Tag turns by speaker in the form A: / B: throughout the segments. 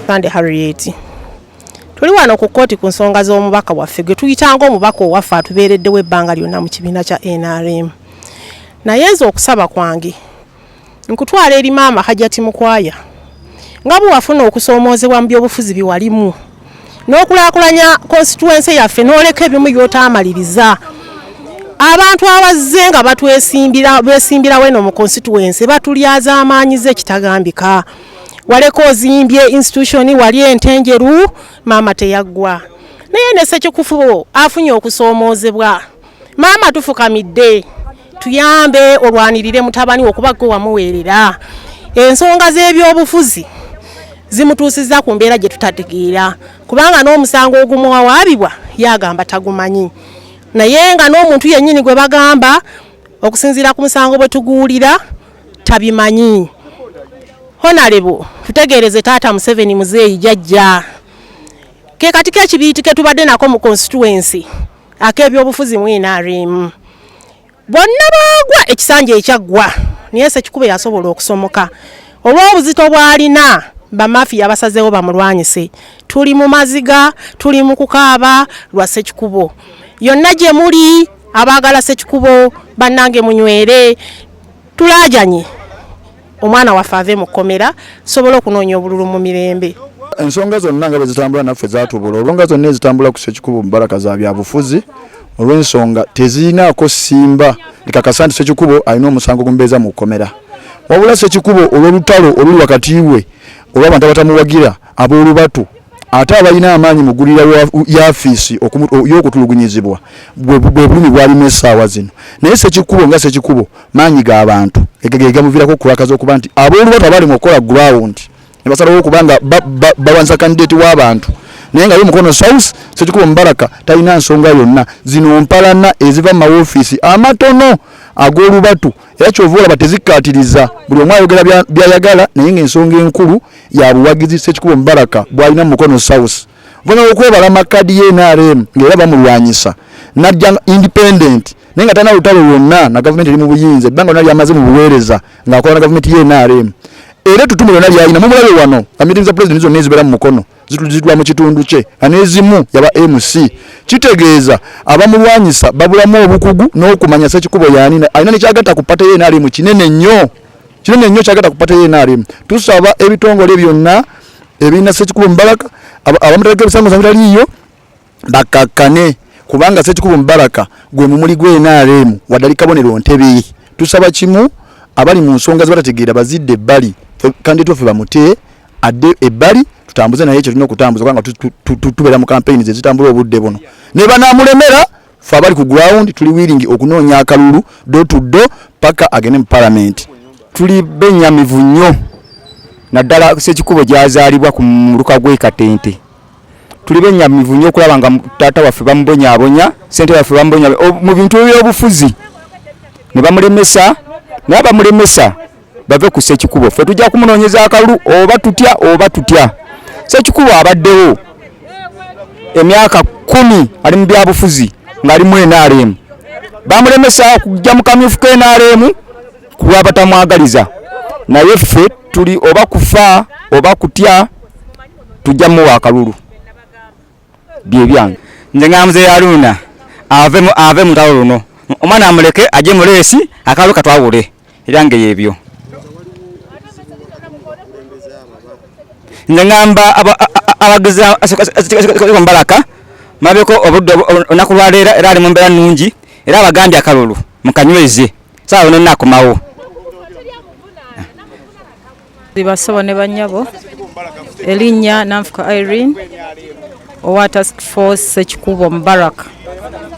A: Pande Harriet tuli wano ku kkooti ku nsonga z'omubaka waffe gwe tuyitanga omubaka owaffe atubeereddewo ebbanga lyonna mu kibiina kya NRM. Naye nze okusaba kwange nkutwala eri maama Hajjati Mukwaya nga bwe wafuna okusoomoozebwa mu byobufuzi biwalimu n'okulaakulanya constituency yaffe n'oleka ebimu by'otaamaliriza. Abantu abazze nga beesimbirawo eno mu constituency batulyaza amaanyize ekitagambika. Waleko ozimbye institution wali entenjeru maama teyaggwa. Naye ne Ssekikufu afunye okusoomoozebwa. Maama tufukamidde tuyambe olwanirire mutabani okuba gwe wamuweerera. Ensonga z'ebyobufuzi zimutuusizza ku mbeera gye tutategeera kubanga n'omusango ogumuwawaabibwa yagamba tagumanyi. Naye nga n'omuntu yennyini gwe bagamba okusinziira ku musango bwe tuguwulira tabimanyi. Honorable tutegereze taata Museveni muzeeyi jajja ke katika ekibiiti ke tubadde nako mu constituency ak'ebyobufuzi mu NRM bonna baagwa ekisanja ekyaggwa naye Ssekikubo yasobola okusomoka olw'obuzito bw'alina bamafiya basazeewo bamulwanyise. Tuli mu maziga tuli mu kukaaba lwa Ssekikubo. Yonna gye muli abaagala Ssekikubo bannange munywere tulaajanye omwana waffe ave mu kkomera sobola okunoonya obululu mu mirembe.
B: Ensonga zonna nga bwe zitambula naffe zaatubula olwonga zonna ezitambula ku Ssekikubo mu baraka za byabufuzi olw'ensonga tezirinaako simba likakasa nti Ssekikubo alina omusango gumubeeza mu kkomera. Wabula Ssekikubo olw'olutalo oluli wakati we olw'abantu abatamuwagira ab'olubatu ate abalina amaanyi mu ggulira y'afiisi y'okutulugunyizibwa bwe bulumi bwalimu essaawa zino. Naye Ssekikubo nga Ssekikubo maanyi g'abantu egamuviirako okulakaza okuba nti ab'olubatu abali mu kukola ground ne basalawo okuba nga bawanza kandidate w'abantu naye nga Mukono South Ssekikubo Mubaraka talina nsonga yonna zino mpalana eziva mu mawofiisi amatono ag'olubatu era kyova olaba tezikkaatiriza buli omu ayogera byayagala naye ng'ensonga enkulu ya buwagizi Ssekikubo Mubaraka bw'alina mu Mukono South vona okwebala makadi ye NRM ng'era bamulwanyisa najja independent naye nga talina lutalo lwonna na gavumenti eri mu buyinza ebbanga lyonna lyamaze mu buweereza ng'akola na gavumenti ye NRM era ettutumu lyonna lyalina mumulabe wano meeting za president zonna ezibeera mu mukono zituzidwa mu kitundu kye anezimu yaba MC kitegeeza abamulwanyisa babulamu obukugu n'okumanya Ssekikubo yani alina nekyagatta ku pata ye NRM kinene nnyo kyagatta ku pata ye NRM tusaba ebitongole byonna ebirina Ssekikubo Mubaraka abamutegeka ebisango zabitaliyo bakakkane kubanga Ssekikubo Mubaraka gwe mumuli gwe NRM wadali kabonero ntebe tusaba kimu abali mu nsonga zibatategeera bazidde ebbali kandi tufe bamute adde ebbali tutambuze naye ekyo tulina okutambuza kubanga tubeera mu campaign zitambula obudde buno ne banamulemera fe abali ku ground tuli willing okunoonya akalulu do to do paka agende mu parliament
C: tuli benyamivu nnyo naddala Ssekikubo gyazaalibwa ku muluka gwe Katente tuli benyamivu nnyo okulaba nga taata waffe bamubonyaabonya ssente waffe bamubonya mu bintu by'obufuzi ne bamulemesa naye bamulemesa bave ku Ssekikubo ffe tujja kumunoonyeza akalulu oba tutya Ssekikubo abaddewo emyaka 10 ali mu byabufuzi ng'ali mu NRM bamulemesa okujja mu kamyufu ka NRM kuba batamwagaliza naye ffe tuli oba kufa oba kutya tujja muwa akalulu bye byange
D: nze ngamuze Haruna ave mu talo luno omwana amuleke aje mu leesi akalulu katwawule erange yebyo nze ngamba abageza Ssekikubo Mubaraka mabeko obudde onakulwaleera era ali mu mbeera nnungi era abagambye akalulu mukanyweze saawa nonna akomawo
E: Basabo ne bannyabo erinnya Nanfuka Irene owa task force Ssekikubo Mubaraka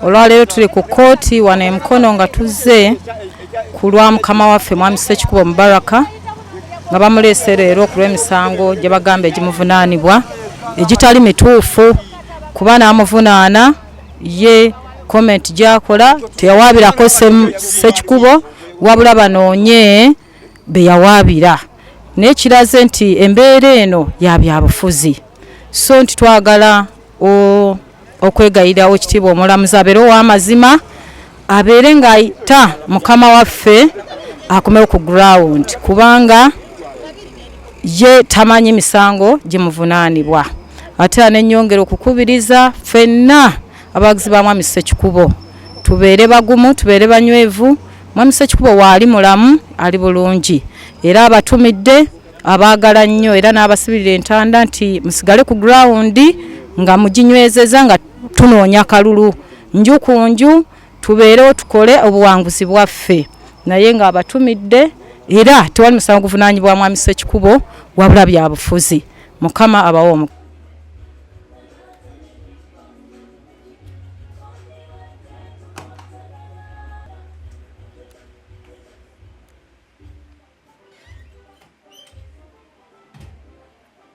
E: olwaleero tuli ku kooti wano e Mukono nga tuzze ku lwa mukama waffe mwami Ssekikubo Mubaraka nga bamuleese leero ku lw'emisango gye bagamba egimuvunaanibwa egitali mituufu kuba n'amuvunaana ye comment gy'akola teyawaabirako Ssekikubo wabula banoonye be yawaabira naye kiraze nti embeera eno ya byabufuzi so nti twagala okwegayirirawo ekitiibwa omulamuzi abeere ow'amazima abeere ng'ayita mukama waffe akomewo ku ground kubanga ye tamanyi misango gimuvunaanibwa ate n'ennyongera okukubiriza ffenna abagizi ba mwami Ssekikubo tubeere bagumu tubeere banywevu mwami Ssekikubo waali mulamu ali bulungi era abatumidde abaagala nnyo era n'abasibirira entanda nti musigale ku ground nga muginywezeza nga tunoonya kalulu nju ku nju tubeerewo tukole obuwanguzi bwaffe naye nga abatumidde era tewali musango guvunaanyibwa mwami Ssekikubo wabula byabufuzi mukama abawo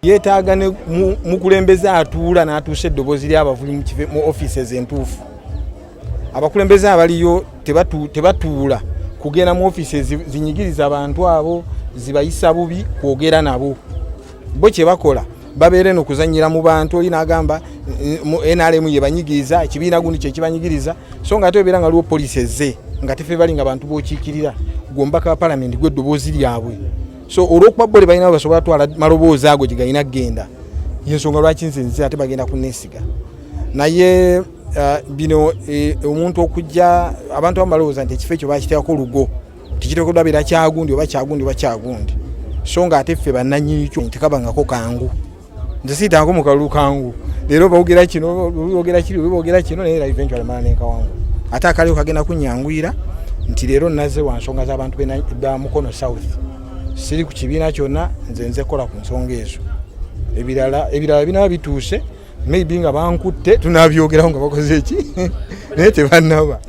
F: yeetaaga ne mukulembeze atuula n'atuusa eddoboozi ly'abavubi mu offices entuufu abakulembeze abaliyo tebatuula kugenda mu offices zinyigiriza abantu abo zibayisa bubi kwogera nabo bo kye bakola babeere n'okuzannyira mu bantu oli n'agamba NRM ye banyigiriza ekibiina gundi kye kibanyigiriza so nga ate obeera nga liwo poliisi ezze nga tefe bali nga bantu b'okiikirira gwombaka wa palamenti gw'eddoboozi lyabwe so olw'okuba bole balina basobola twala maloboozi ago gye galina kgenda yensonga lwaki nze ate bagenda kunneesiga naye bino omuntu okujja abantu abamalowooza nti ekifo ekyo bakiteekako olugo tikiteekeddwa beera kyagundi oba kyagundi oba kyagundi so nga ate ffe bannannyini kyo tekabangako kangu nze siitangako mu kalulu kangu leero bawogera kino bawogera kino naye era eventually mala nenkawangu ate akaliwo kagenda kunyangwira nti leero naze wa nsonga z'abantu ba Mukono South siri ku kibiina kyonna nze kola ku nsonga ezo ebirala binaba bituuse maybe nga bankutte tunabyogeraho nga bakoze eki naye tebannaba